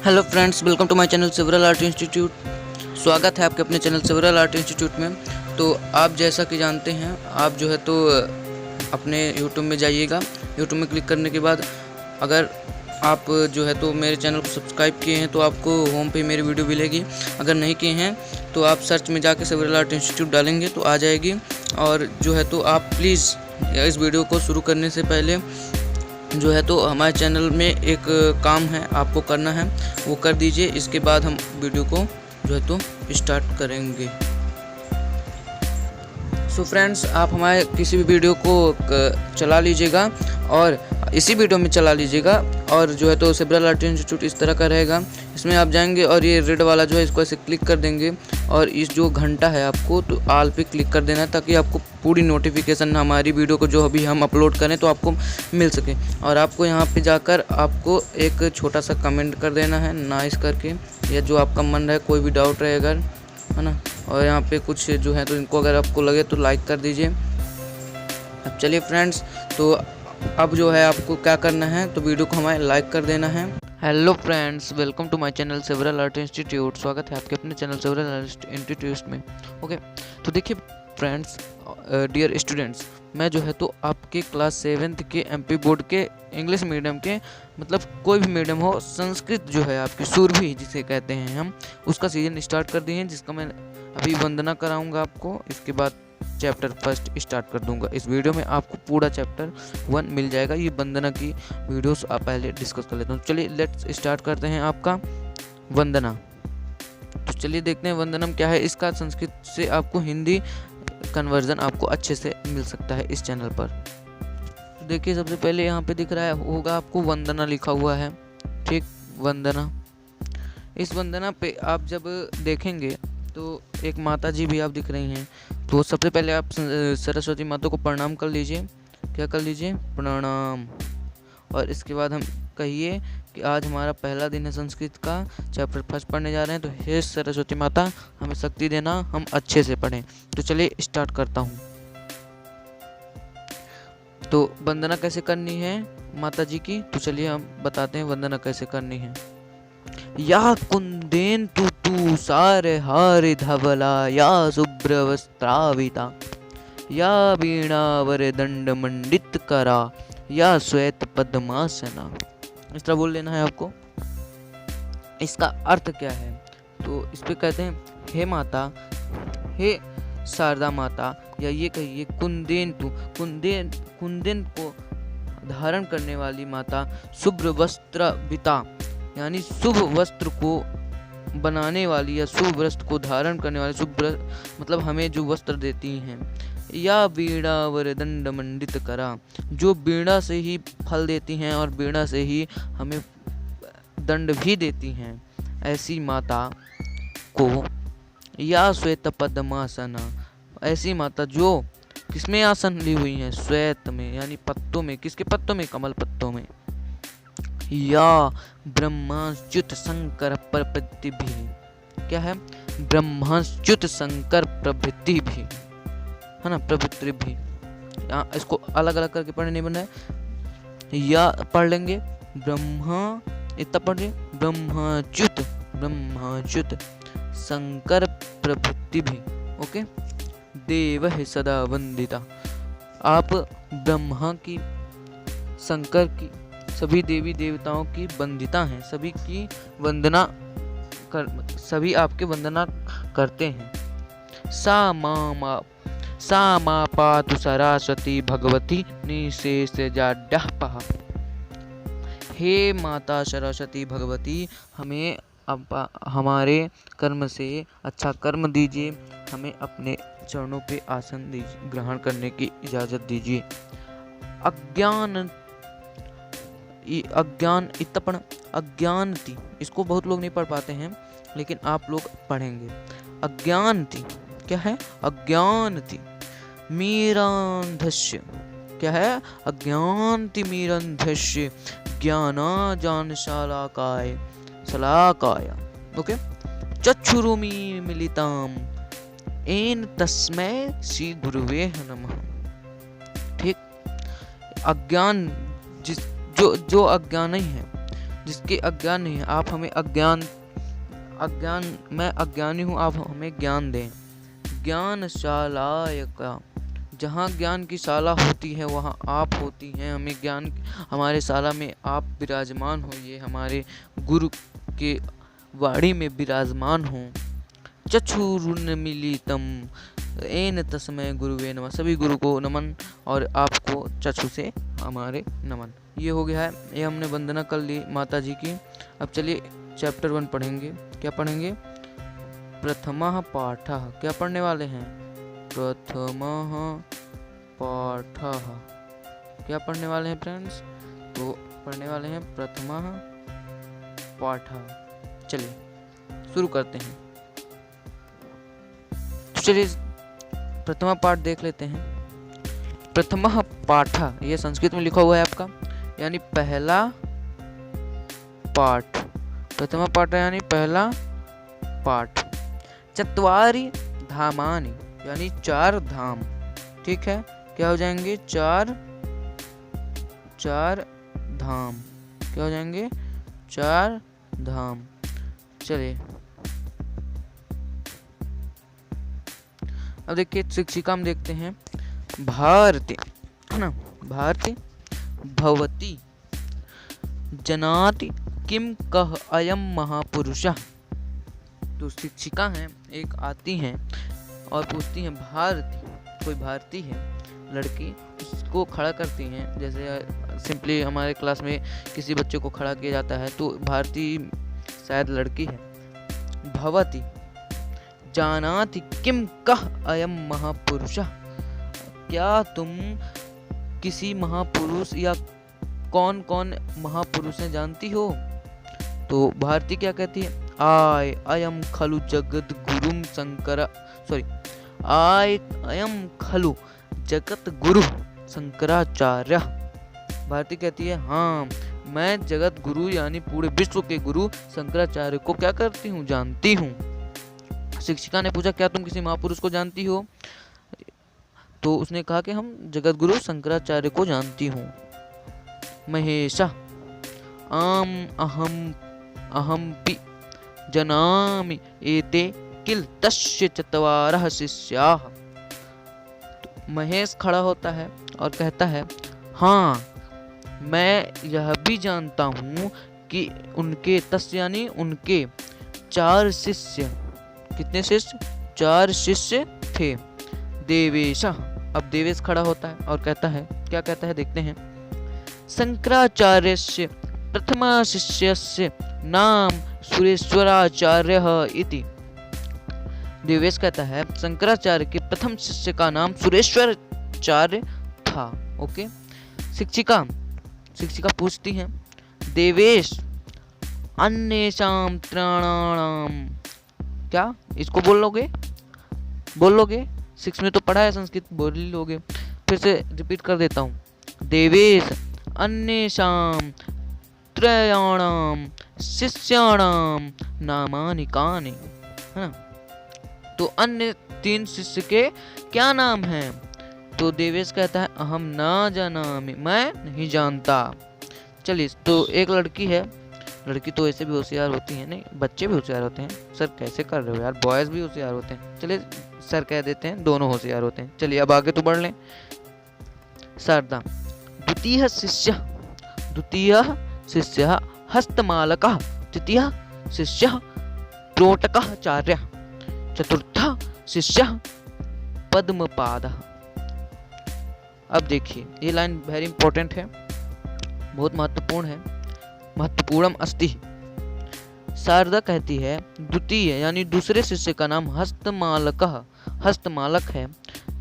Hello friends, welcome to my channel several art institute. स्वागत है आपके अपने चैनल सेवरल आर्ट इंस्टीट्यूट में। तो आप जैसा कि जानते हैं, आप जो है तो अपने यूट्यूब में जाइएगा। यूट्यूब में क्लिक करने के बाद अगर आप जो है तो मेरे चैनल को सब्सक्राइब किए हैं तो आपको होम पे मेरी वीडियो मिलेगी। अगर नहीं किए हैं तो आप सर्च में जाके सेवरल आर्ट इंस्टीट्यूट डालेंगे तो आ जाएगी। और जो है तो आप प्लीज़ इस वीडियो को शुरू करने से पहले जो है तो हमारे चैनल में एक काम है, आपको करना है, वो कर दीजिए। इसके बाद हम वीडियो को जो है तो स्टार्ट करेंगे। सो फ्रेंड्स, आप हमारे किसी भी वीडियो को चला लीजिएगा और इसी वीडियो में चला लीजिएगा। और जो है तो सेवरल आर्ट इंस्टीट्यूट इस तरह का रहेगा। इसमें आप जाएंगे और ये रेड वाला जो है इसको ऐसे क्लिक कर देंगे और इस जो घंटा है आपको तो ऑल पे क्लिक कर देना है, ताकि आपको पूरी नोटिफिकेशन हमारी वीडियो को जो अभी हम अपलोड करें तो आपको मिल सके। और आपको यहाँ पे जाकर आपको एक छोटा सा कमेंट कर देना है नाइस करके, या जो आपका मन रहे, कोई भी डाउट रहे अगर, है ना। और यहाँ पे कुछ जो है तो इनको अगर आपको लगे तो लाइक कर दीजिए। अब चलिए फ्रेंड्स, तो अब जो है आपको क्या करना है, तो वीडियो को हमारे लाइक कर देना है। Hello friends, welcome to my channel several art institute. स्वागत है आपके अपने चैनल सेवरल आर्ट इंस्टीट्यूट में। ओके, तो देखिए फ्रेंड्स, डियर स्टूडेंट्स, मैं जो है तो आपके क्लास 7th के एमपी बोर्ड के इंग्लिश मीडियम के, मतलब कोई भी मीडियम हो, संस्कृत जो है आपकी सुरभि जिसे कहते हैं हम, उसका सीजन स्टार्ट कर दिए हैं, जिसका मैं अभी वंदना कराऊंगा आपको। इसके बाद चैप्टर फर्स्ट स्टार्ट कर दूंगा। इस वीडियो में आपको पूरा चैप्टर 1 मिल जाएगा। ये वंदना की वीडियोस आप पहले डिस्कस कर लेते हैं। चलिए लेट्स स्टार्ट करते हैं आपका वंदना। तो चलिए देखते हैं वंदनम क्या है। इसका संस्कृत से आपको हिंदी कन्वर्जन आपको अच्छे से मिल सकता है इस चैनल पर। तो देखिए, सबसे पहले यहाँ पे दिख रहा है होगा आपको वंदना लिखा हुआ है, ठीक, वंदना। इस वंदना पे आप जब देखेंगे तो एक माता जी भी आप दिख रही हैं। तो सबसे पहले आप सरस्वती माता को प्रणाम कर लीजिए। क्या कर लीजिए? प्रणाम। और इसके बाद हम कहिए कि आज हमारा पहला दिन है संस्कृत का, चैप्टर फर्स्ट पढ़ने जा रहे हैं, तो हे सरस्वती माता हमें शक्ति देना, हम अच्छे से पढ़ें। तो चलिए स्टार्ट करता हूँ। तो वंदना कैसे करनी है माता जी की, तो चलिए हम बताते हैं वंदना कैसे करनी है। या कुंदेन तू सारे हारि धवला, या शुभ्र वस्त्राविता, या वीणावर दंड मंडित करा, या श्वेत पद्मासना। इस तरह बोल लेना है आपको। इसका अर्थ क्या है, तो इस पे कहते हैं हे माता, हे शारदा माता, या ये कहिए कुंदेन तू, कुंदेन को धारण करने वाली माता, शुभ्र वस्त्राविता यानी शुभ वस्त्र को बनाने वाली, या शुभ वस्त्र को धारण करने वाली, शुभ मतलब हमें जो वस्त्र देती हैं, या वीणा वर दंड मंडित करा, जो वीणा से ही फल देती हैं और वीणा से ही हमें दंड भी देती हैं, ऐसी माता को, या श्वेत पद्मासना, ऐसी माता जो किसमें आसन ली हुई है? श्वेत में, यानी पत्तों में। किसके पत्तों में? कमल पत्तों में। या ब्रह्माच्युत शंकर प्रभृति भी, क्या है? ब्रह्माच्युत शंकर प्रभृति भी, है ना, प्रभृति भी। यहाँ इसको अलग अलग करके पढ़ने नहीं बना है। या पढ़ लेंगे ब्रह्मा, इतना पढ़िए, ब्रह्माच्युत शंकर प्रभृति भी। ओके, देव है सदा वंदिता, आप ब्रह्मा की, शंकर की, सभी देवी देवताओं की वंदिता हैं, सभी की वंदना कर, सभी आपके वंदना करते हैं। सा मा पातु सरस्वती भगवती निशेष जाड्यापहा। हे माता सरस्वती भगवती, हमें हमारे कर्म से अच्छा कर्म दीजिए, हमें अपने चरणों पे आसन दीजिए, ग्रहण करने की इजाज़त दीजिए। अज्ञानति, इसको बहुत लोग नहीं पढ़ पाते हैं, लेकिन आप लोग पढ़ेंगे। अज्ञानति क्या है? अज्ञानति मीरांधस्य, क्या है? अज्ञानति मीरांधस्य ज्ञानाजान शलाकाय। ओके, चक्षुरुमि मिलिताम एन तस्मै श्री गुरुवे नमः। ठीक, अज्ञान जो अज्ञानी है, जिसके अज्ञान नहीं है आप हमें मैं अज्ञानी हूँ, आप हमें ज्ञान दें। ज्ञानशालाय का, जहाँ ज्ञान की शाला होती है वहाँ आप होती हैं, हमें ज्ञान, हमारे शाला में आप विराजमान हो, ये हमारे गुरु के वाणी में विराजमान हो। चक्षुरुन्मीलितम एन तस्मै गुरुवे नमः, सभी गुरु को नमन और आपको चक्षु से हमारे नमन। ये हो गया है, ये हमने वंदना कर ली माता जी की। अब चलिए चैप्टर 1 पढ़ेंगे। क्या पढ़ेंगे? प्रथमः पाठः। क्या पढ़ने वाले हैं? प्रथमः पाठः। क्या पढ़ने वाले हैं फ्रेंड्स? तो पढ़ने वाले हैं प्रथमः पाठः। चलिए शुरू करते हैं। तो चलिए प्रथमा पाठ देख लेते हैं। प्रथमः पाठः, ये संस्कृत में लिखा हुआ है आपका, यानी पहला पाठ। प्रथमा पाठ यानी पहला पाठ। चत्वारि धामानि, यानी 4 धाम। ठीक है, क्या हो जाएंगे? 4 धाम। क्या हो जाएंगे? 4 धाम। चलिए अब देखिए शिक्षिका हम देखते हैं। भारती, है ना, भारती भवती जनाति किम कह अयम महापुरुषः। तो शिक्षिका हैं, एक आती हैं और पूछती हैं, भारती, कोई भारती है लड़की, उसको खड़ा करती हैं। जैसे सिंपली हमारे क्लास में किसी बच्चे को खड़ा किया जाता है, तो भारती शायद लड़की है। भवती जानाति किम कह अयम महापुरुषः, क्या तुम किसी महापुरुष या कौन कौन महापुरुष हैं जानती हो? तो भारती क्या कहती है? आय अयम खलु जगत गुरुम शंकर, सॉरी, आय अयम खलु जगत गुरु शंकराचार्य। भारती कहती है, हाँ मैं जगत गुरु यानी पूरे विश्व के गुरु शंकराचार्य को क्या करती हूँ? जानती हूँ। शिक्षिका ने पूछा, क्या तुम किसी महापुरुष को जानती हो? तो उसने कहा कि हम जगत गुरु शंकराचार्य को जानती हूँ। महेशा आम अहमपि जनामि एते किल तस्य चत्वारः शिष्याः। तो महेश खड़ा होता है और कहता है, हाँ मैं यह भी जानता हूँ कि उनके तस्य यानी उनके 4 शिष्य, कितने शिष्य? 4 शिष्य थे। देवेश, अब देवेश खड़ा होता है और कहता है, क्या कहता है देखते हैं। शंकराचार्यस्य प्रथम शिष्यस्य नाम सुरेश्वराचार्यः इति। देवेश कहता है शंकराचार्य के प्रथम शिष्य का नाम सुरेश्वराचार्य था। ओके, शिक्षिका पूछती है, देवेश अन्येषां त्राणानाम, क्या इसको बोल लोगे? 6 में तो पढ़ा है संस्कृत, बोल ही लोगे। फिर से रिपीट कर देता हूँ। देवेश अन्येषां त्रयाणाम शिष्याणाम नामानि कानि, है ना। तो अन्य 3 शिष्य के क्या नाम हैं? तो देवेश कहता है, अहम न जानामि, मैं नहीं जानता। चलिए, तो एक लड़की है, लड़की तो ऐसे भी होशियार होती है, नहीं बच्चे भी होशियार होते हैं। सर कैसे कर रहे हो यार, बॉयज भी होशियार होते हैं। चलिए सर कह देते हैं दोनों होशियार होते हैं। चलिए अब आगे तो बढ़ लें। शारदा द्वितीय शिष्य हस्तमालकः, तृतीय शिष्य त्रोटकाचार्य, चतुर्थ शिष्य पद्मपादः। अब देखिए ये लाइन वेरी इंपॉर्टेंट है, बहुत महत्वपूर्ण है। महत्वपूर्णम अस्ति। शारदा कहती है द्वितीय यानी दूसरे शिष्य का नाम हस्तमालक है,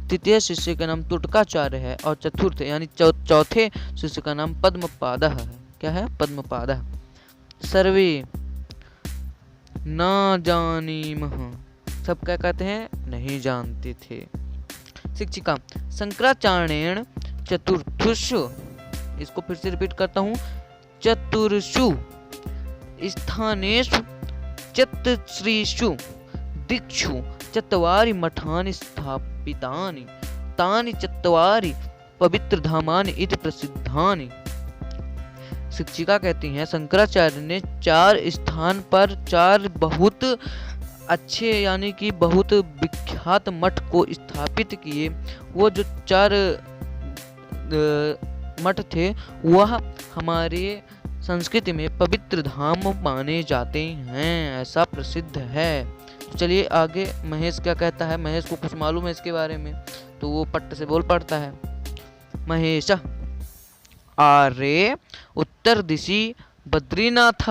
तृतीय शिष्य का नाम तुटकाचार्य है और चतुर्थ यानी चौथे शिष्य का नाम पद्मपादः है। क्या है? पद्मपादः। सर्वे न जानीमः, सब क्या कहते हैं? नहीं जानते थे। शिक्षिका शंकराचार्येण चतुर्थुषु, इसको फिर से रिपीट करता हूँ, चतुर्षु स्थानेषु चतुर्षु दिक्षु चत्वारि मठानि स्थापितानि, तानि चत्वारि पवित्रधामानि इति प्रसिद्धानि। शिक्षिका कहती हैं शंकराचार्य ने 4 स्थान पर 4 बहुत अच्छे यानी कि बहुत विख्यात मठ को स्थापित किए। वो जो 4 मठ थे वह हमारे संस्कृति में पवित्र धाम माने जाते हैं, ऐसा प्रसिद्ध है। तो चलिए आगे महेश क्या कहता है। महेश को कुछ मालूम है इसके बारे में, तो वो पट्ट से बोल पड़ता है। महेश आर्य उत्तर दिशि बद्रीनाथ,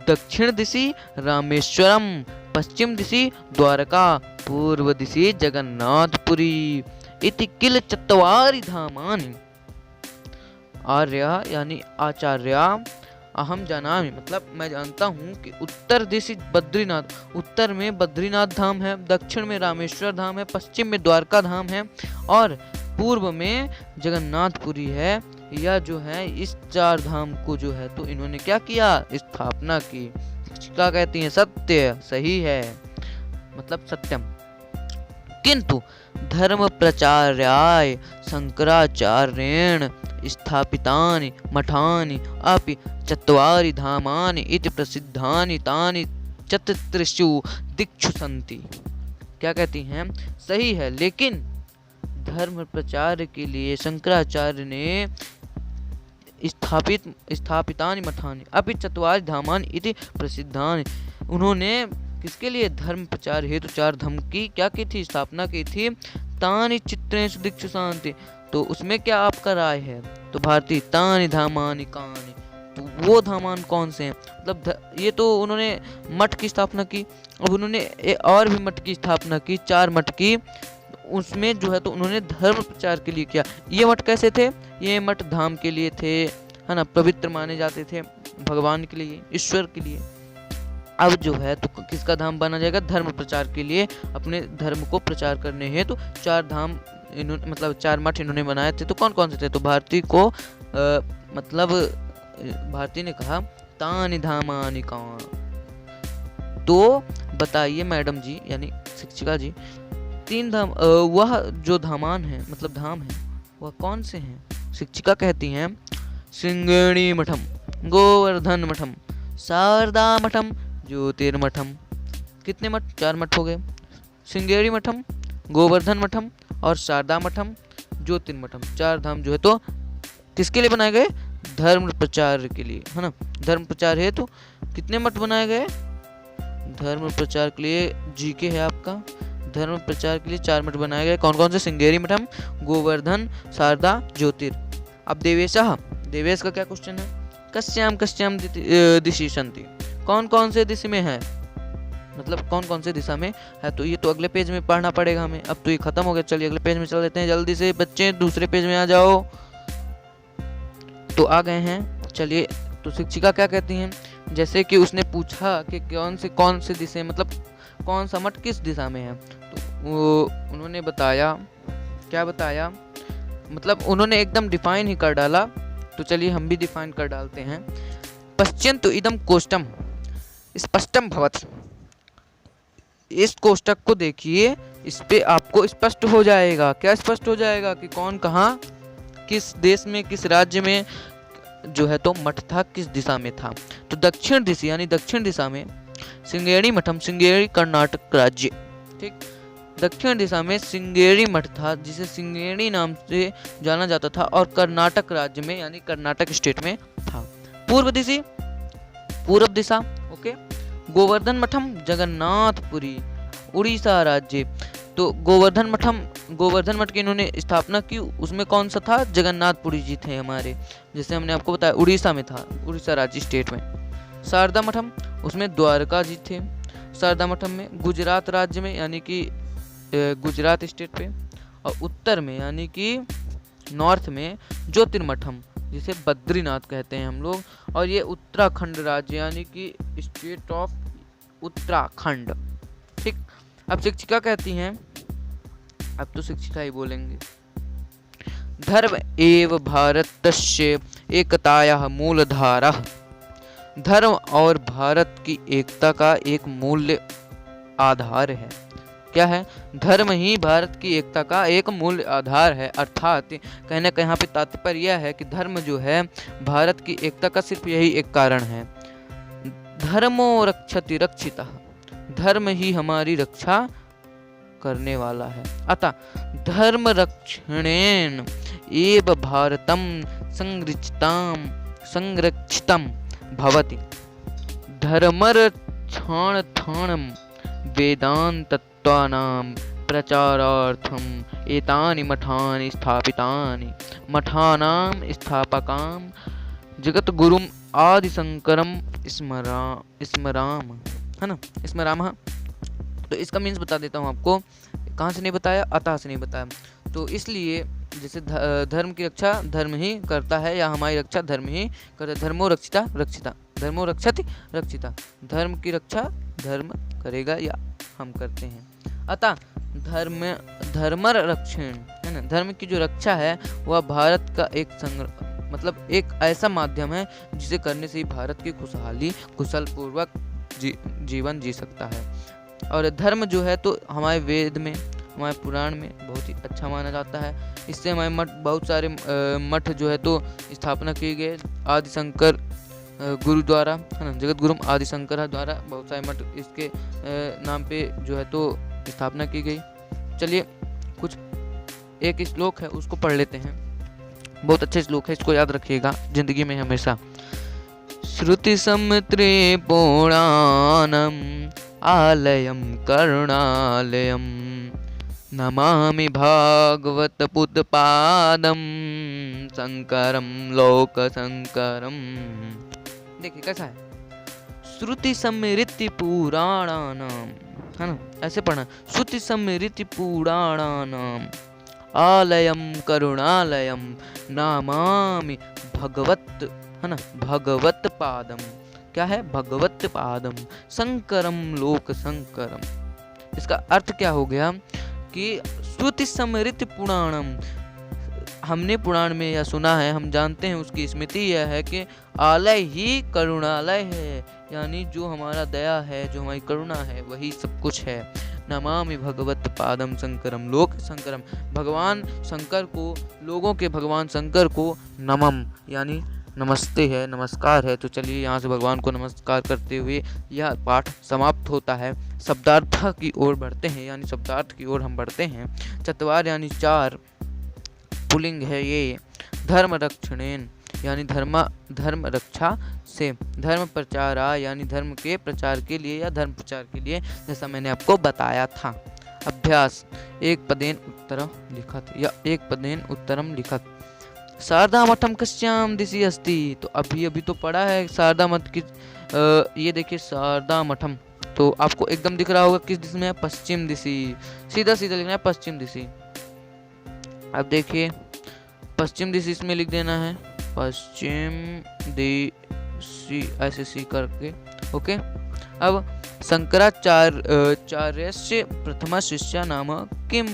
दक्षिण दिशि रामेश्वरम, पश्चिम दिशि द्वारका, पूर्व दिशि जगन्नाथपुरी इति किल चत्वारि धामानि। आर्य यानी आचार्य, अहम जानामि मतलब मैं जानता हूँ कि उत्तर दिशि बद्रीनाथ, उत्तर में बद्रीनाथ धाम है, दक्षिण में रामेश्वर धाम है, पश्चिम में द्वारका धाम है और पूर्व में जगन्नाथपुरी है। यह जो है इस 4 धाम को जो है तो इन्होंने क्या किया, स्थापना की। शिक्षिका कहती है सत्य, सही है मतलब सत्यम। किंतु धर्म प्रचार्याय शंकराचार्येण स्थापितानि मठानि अपि 4 धामानि इति प्रसिद्धानि तानि 34 दिक्षु सन्ति। क्या कहती हैं, सही है, लेकिन धर्म प्रचार के लिए शंकराचार्य ने स्थापितानि मठानि अपि 4 धामानि इति प्रसिद्धानि, उन्होंने किसके लिए, धर्म प्रचार हेतु 4 धाम की क्या की थी, स्थापना की थी। तानि चित्रेषु दिक्षु शांति, तो उसमें क्या आपका राय है। तो भारती तानि धामानि कानि, तो वो धामान कौन से हैं, मतलब ये तो उन्होंने मठ की स्थापना की। अब उन्होंने और भी मठ की स्थापना की, 4 मठ की, उसमें जो है तो उन्होंने धर्म प्रचार के लिए किया। ये मठ कैसे थे, ये मठ धाम के लिए थे, है ना, पवित्र माने जाते थे भगवान के लिए, ईश्वर के लिए। अब जो है तो किसका धाम बना जाएगा, धर्म प्रचार के लिए, अपने धर्म को प्रचार करने हैं तो 4 धाम इन्होंने मतलब 4 मठ इन्होंने बनाए थे। तो कौन कौन से थे, तो भारती को मतलब भारती ने कहा तानि धामानि कौन, तो बताइए मैडम जी यानी शिक्षिका जी, 3 धाम वह जो धामान है मतलब धाम है वह कौन से हैं। शिक्षिका कहती हैं श्रृंगेरी मठम, गोवर्धन मठम, शारदा मठम, ज्योतिर्मठम। कितने मठ, 4 मठ हो गए, श्रृंगेरी मठम, गोवर्धन मठम और शारदा मठम, ज्योतिर्मठम। 4 धाम जो है तो किसके लिए बनाए गए, धर्म प्रचार के लिए, है ना। धर्म प्रचार है तो कितने मठ बनाए गए, धर्म प्रचार के लिए जीके है आपका, धर्म प्रचार के लिए 4 मठ बनाए गए। कौन कौन से, श्रृंगेरी मठम, गोवर्धन, शारदा, ज्योतिर। अब देवेश का क्या क्वेश्चन है, कस्याम कस्याम दिशि सन्ति, कौन कौन से दिशा में है, मतलब कौन कौन से दिशा में है। तो ये तो अगले पेज में पढ़ना पड़ेगा हमें, अब तो ये खत्म हो गया। चलिए अगले पेज में चल देते हैं, जल्दी से बच्चे दूसरे पेज में आ जाओ। तो आ गए हैं, चलिए। तो शिक्षिका क्या कहती हैं, जैसे कि उसने पूछा कि कौन से दिशा मतलब कौन सा मठ किस दिशा में है, तो वो उन्होंने बताया, क्या बताया, मतलब उन्होंने एकदम डिफाइन ही कर डाला। तो चलिए हम भी डिफाइन कर डालते हैं। पश्चिम इदम कोष्टम स्पष्टम भवत, इस कोष्टक को देखिए, इस पे आपको स्पष्ट हो जाएगा। क्या स्पष्ट हो जाएगा कि कौन कहाँ किस देश में किस राज्य में जो है तो मठ था, किस दिशा में था। तो दक्षिण दिशा यानी दक्षिण दिशा में श्रृंगेरी मठम, श्रृंगेरी कर्नाटक राज्य, ठीक। दक्षिण दिशा में श्रृंगेरी मठ था जिसे श्रृंगेरी नाम से जाना जाता था और कर्नाटक राज्य में यानी कर्नाटक स्टेट में था। पूर्व दिशा ओके, गोवर्धन मठम जगन्नाथपुरी उड़ीसा राज्य। तो गोवर्धन मठ की इन्होंने स्थापना की, उसमें कौन सा था, जगन्नाथपुरी जी थे हमारे, जैसे हमने आपको बताया उड़ीसा में था, उड़ीसा राज्य स्टेट में। शारदा मठम उसमें द्वारका जी थे। शारदा मठम में गुजरात राज्य में यानी कि गुजरात स्टेट पे, और उत्तर में यानी कि नॉर्थ में ज्योतिर्मठम जिसे बद्रीनाथ कहते हैं हम लोग, और ये उत्तराखंड राज्य यानी कि स्टेट ऑफ उत्तराखंड, ठीक। अब शिक्षिका कहती हैं, अब तो शिक्षिका ही बोलेंगे, धर्म एव भारतस्य एकतायाः मूलधारः, धर्म और भारत की एकता का एक मूल्य आधार है। क्या है? धर्म ही भारत की एकता का एक मूल आधार है। अर्थात कहने का यहाँ पे तात्पर्य यह है कि धर्म जो है भारत की एकता का सिर्फ यही एक कारण है। धर्मो रक्षति रक्षितः, धर्म ही हमारी रक्षा करने वाला है। अतः धर्म रक्षणेन एव भारतम संरक्षितम भवति। धर्मरक्षणार्थं वेदान्ततत्त्वानां प्रचारार्थम् एतानि मठानि स्थापितानि। मठानां स्थापकां जगद्गुरुम् आदिशंकरम स्मराम, है ना, स्मरामः। तो इसका मीन्स बता देता हूँ आपको। कहाँ से नहीं बताया? अतः से नहीं बताया। तो इसलिए जैसे धर्म की रक्षा धर्म ही करता है, या हमारी रक्षा धर्म ही करता। धर्मो रक्षिता रक्षिता, धर्मो रक्षति रक्षिता, धर्म की रक्षा धर्म करेगा या हम करते हैं। अतः धर्मर रक्षण, है ना, धर्म की जो रक्षा है वह भारत का एक मतलब एक ऐसा माध्यम है जिसे करने से ही भारत की खुशहाली कुशल पूर्वक जीवन जी सकता है। और धर्म जो है तो हमारे वेद में, हमारे पुराण में बहुत ही अच्छा माना जाता है। इससे हमारे मठ, बहुत सारे मठ जो है तो स्थापना किए गए आदिशंकर गुरु द्वारा, है ना, जगत गुरु आदिशंकर द्वारा बहुत सारे मठ इसके नाम पे जो है तो स्थापना की गई। चलिए कुछ एक श्लोक है उसको पढ़ लेते हैं। बहुत अच्छे श्लोक है, इसको याद रखिएगा जिंदगी में हमेशा। श्रुति सम्मित्रे पुराणम आलयम करुणालयम नमामि भागवत पुत्पादम शंकरम लोक शंकरम। देखिए कैसा है, श्रुति समृति पुराणानाम, है ना, ऐसे पढ़ना, श्रुति समृति पुराणानाम आलयम करुणालयम नामामि भगवत, है ना, भगवत पादम। क्या है? भगवत पादम शंकरम लोक शंकरम। इसका अर्थ क्या हो गया कि श्रुति समृति पुराणम, हमने पुराण में यह सुना है, हम जानते हैं, उसकी स्मृति यह है कि आलय ही करुणालय है, यानी जो हमारा दया है, जो हमारी करुणा है, वही सब कुछ है। नमामि भगवत पादम शंकरम लोक शंकरम, भगवान शंकर को, लोगों के भगवान शंकर को नमम यानी नमस्ते है, नमस्कार है। तो चलिए यहाँ से भगवान को नमस्कार करते हुए यह पाठ समाप्त होता है। शब्दार्थ की ओर बढ़ते हैं, यानी शब्दार्थ की ओर हम बढ़ते हैं। चत्वार यानी चार, पुलिंग है ये। धर्म रक्षणेन यानी धर्म रक्षा से। धर्म प्रचारा यानी धर्म के प्रचार के लिए या धर्म प्रचार के लिए, जैसा मैंने आपको बताया था। अभ्यास, एक पदेन उत्तरम लिखत या एक पदेन उत्तरम लिखत। शारदा मठम कस्याम दिशि अस्ति, तो अभी तो पढ़ा है शारदा मठ की। ये देखिए शारदा मठम, तो आपको एकदम दिख रहा होगा किस दिशा में है? पश्चिम दिशि। सीधा सीधा लिखना है पश्चिम दिशि। अब देखिए पश्चिम दिशि इसमें लिख देना है, पश्चिम दिशि ऐसे सी करके। ओके। अब शंकराचार्य प्रथम शिष्य नाम किम,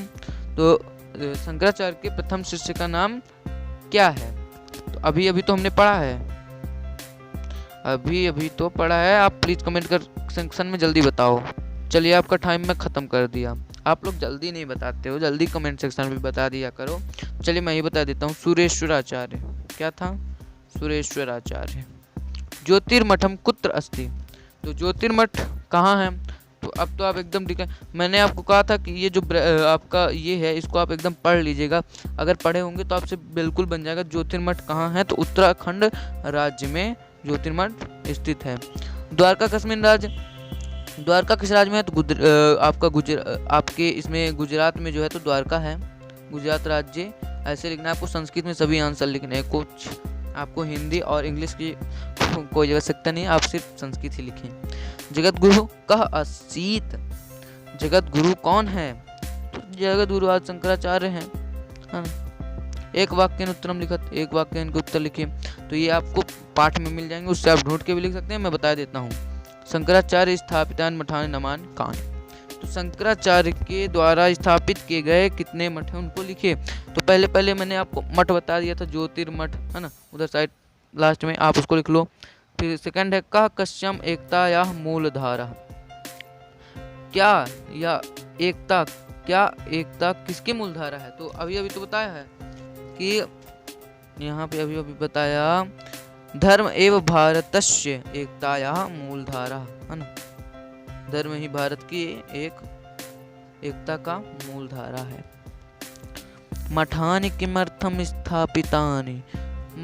तो शंकराचार्य के प्रथम शिष्य का नाम क्या है? तो अभी तो हमने पढ़ा है, अभी तो पढ़ा है। आप प्लीज कमेंट कर सेक्शन में जल्दी बताओ। चलिए आपका टाइम मैं खत्म कर दिया। आप लोग जल्दी नहीं बताते हो, जल्दी कमेंट सेक्शन में बता दिया करो। चलिए मैं ही बता देता हूँ। सुरेश्वराचार्य, क्या था? सुरेश्वराचार्य। ज्योतिर्मठम कुत्र अस्ति, तो ज्योतिर्मठ कहाँ है? तो अब तो आप एकदम ठीक है। मैंने आपको कहा था कि ये जो आपका ये है, इसको आप एकदम पढ़ लीजिएगा। अगर पढ़े होंगे तो आपसे बिल्कुल बन जाएगा। ज्योतिर्मठ कहाँ है? तो उत्तराखंड राज्य में ज्योतिर्मठ स्थित है। द्वारका कस्मिन राज्य, द्वारका किस राज्य में है? तो आपके इसमें गुजरात में जो है तो द्वारका है, गुजरात राज्य। ऐसे लिखना है आपको। संस्कृत में सभी आंसर लिखने हैं, कुछ आपको हिंदी और इंग्लिश की कोई आवश्यकता नहीं है, आप सिर्फ संस्कृत ही लिखें। जगत गुरु कह असीत, जगत गुरु कौन है? तो जगत गुरु आदि शंकराचार्य हैं। हाँ, एक वाक्य उत्तरम लिखत, एक वाक्य इनके उत्तर लिखे। तो ये आपको पाठ में मिल जाएंगे, उससे आप ढूंढ के भी लिख सकते हैं। मैं बता देता हूँ। शंकराचार्य स्थापितान मठान नमान कान, तो शंकराचार्य के द्वारा स्थापित किए गए कितने मठ हैं उनको लिखिए। तो पहले मैंने आपको मठ बता दिया था, ज्योतिर्मठ, है ना, उधर साइड लास्ट में आप उसको लिख लो। फिर सेकंड है कह कश्यम एकता या मूलधारा, क्या या एकता, क्या एकता किसकी मूलधारा है? तो अभी अभी तो बताया है कि यहाँ पे अभी अभी बताया धर्म एव भारतस्य एकतायाः मूलधारा, है ना। धर्म ही भारत की एक एकता का मूलधारा है। मठानि किमर्थम स्थापितानि,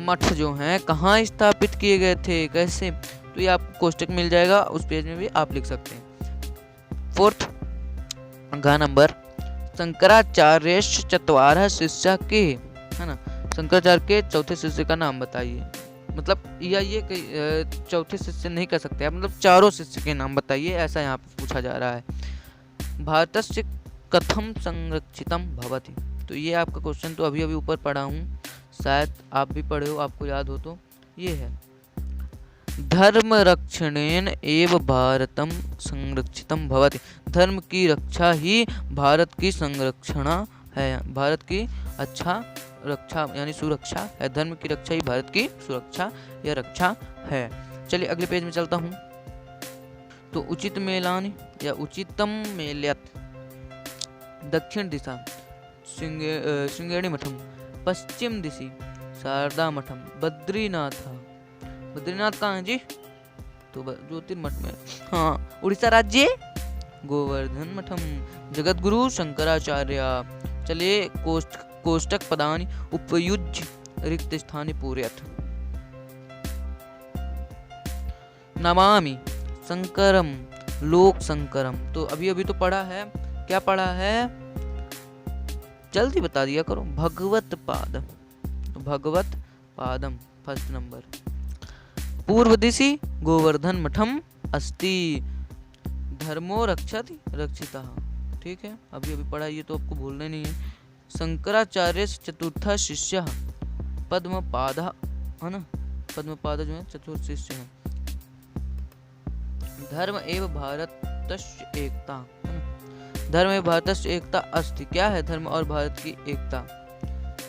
मठ जो हैं कहाँ स्थापित किए गए थे, कैसे? तो ये आपको कोष्टक मिल जाएगा, उस पेज में भी आप लिख सकते हैं। फोर्थ घ नंबर, शंकराचार्य चत्वारः शिष्य के, है ना। शंकराचार्य के चौथे शिष्य का नाम बताइए। मतलब या ये चौथे शिष्य नहीं कह सकते आप, मतलब चारों शिष्य के नाम बताइए, ऐसा यहाँ पे पूछा जा रहा है। भारतस्य कथम संरक्षितम भवति, तो ये आपका क्वेश्चन तो अभी अभी ऊपर पढ़ा हूँ, शायद आप भी पढ़े हो, आपको याद हो तो। ये है धर्म रक्षणेन एव भारतम संरक्षितम भवति, धर्म की रक्षा ही भारत की संरक्षण है, भारत की अच्छा रक्षा यानी सुरक्षा है, धर्म की रक्षा ही भारत की सुरक्षा या रक्षा है। चलिए अगले पेज में चलता हूँ। तो उचित मेलानि या उचितम मेल्यत, दक्षिण दिशा श्रृंगेरी मठम, पश्चिम दिशि शारदा मठम, बद्रीनाथ, बद्रीनाथ कहाँ है जी? तो ज्योतिर्मठ में, हाँ उड़ीसा राज्य, गोवर्धन मठम, जगत गुरु शंकराचार्य। चलिए कोष्टक पदानि उपयुज्य रिक्त स्थानि पूरयत। नमामि शंकरम लोक शंकरम, तो अभी अभी तो पढ़ा है, क्या पढ़ा है जल्दी बता दिया करो। भगवत पाद, तो भगवत पादम फर्स्ट नंबर। पूर्व दिशि गोवर्धन मठम अस्ति, धर्मो रक्षति रक्षिता, ठीक है अभी अभी पढ़ा, ये तो आपको भूलना नहीं है। शंकराचार्य चतुर्थ शिष्य पद्मपाद, है ना, पद्मपाद जो है चतुर्थ शिष्य है। धर्म एवं भारतस्य एकता, धर्म एवं भारतस्य एकता अस्ति, क्या है धर्म और भारत की एकता?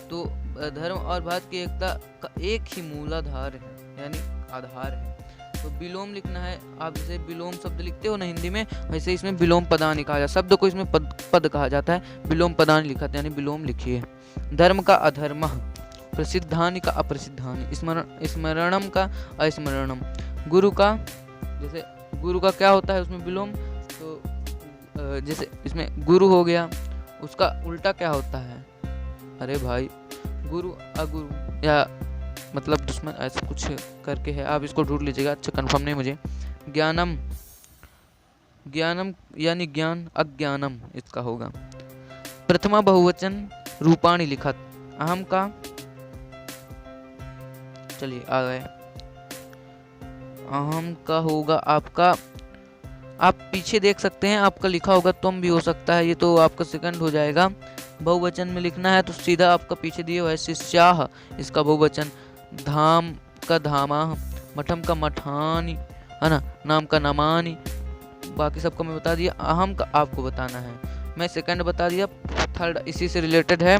तो धर्म और भारत की एकता का एक ही मूलाधार है, यानी आधार है। तो विलोम लिखना है, आप जैसे विलोम शब्द लिखते हो ना हिंदी में, वैसे इसमें विलोम पदानि कहा जाता है, शब्द को इसमें पद कहा जाता है, विलोम पदानि लिखा था, यानी विलोम लिखिए। धर्म का अधर्म, प्रसिद्धानि का अप्रसिद्धानि, स्मरणम का अस्मरणम, गुरु का, जैसे गुरु का क्या होता है उसमें विलोम, तो जैसे इसमें गुरु हो गया, उसका उल्टा क्या होता है? अरे भाई गुरु अगुरु या मतलब दुश्मन, ऐसा कुछ करके है, आप इसको ढूंढ लीजिएगा, अच्छा कंफर्म नहीं मुझे। ज्ञानम, ज्ञानम यानी ज्ञान, अज्ञानम इसका होगा। प्रथमा बहुवचन रूपाणी लिखत, अहम का, चलिए आ गए, अहम का होगा आपका, आप पीछे देख सकते हैं, आपका लिखा होगा तुम भी हो सकता है, ये तो आपका सेकंड हो जाएगा। बहुवचन में लिखना है तो सीधा आपका पीछे दिए हुआ है शिष्याः, इसका बहुवचन। धाम का धामा, मठम का मठानी, है ना, नाम का नमानी, बाकी सबको मैं बता दिया। अहम का आपको बताना है, मैं सेकंड बता दिया, थर्ड इसी से रिलेटेड है,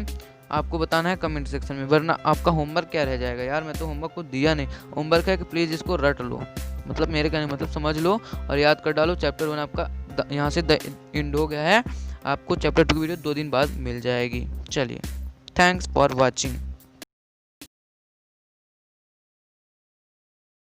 आपको बताना है कमेंट सेक्शन में, वरना आपका होमवर्क क्या रह जाएगा यार, मैं तो होमवर्क को दिया नहीं। होमवर्क है कि प्लीज़ इसको रट लो, मतलब मेरे कहने मतलब समझ लो और याद कर डालो। चैप्टर 1 आपका यहाँ से एंड हो गया है, आपको चैप्टर 2 की वीडियो 2 दिन बाद मिल जाएगी। चलिए, थैंक्स फॉर वॉचिंग।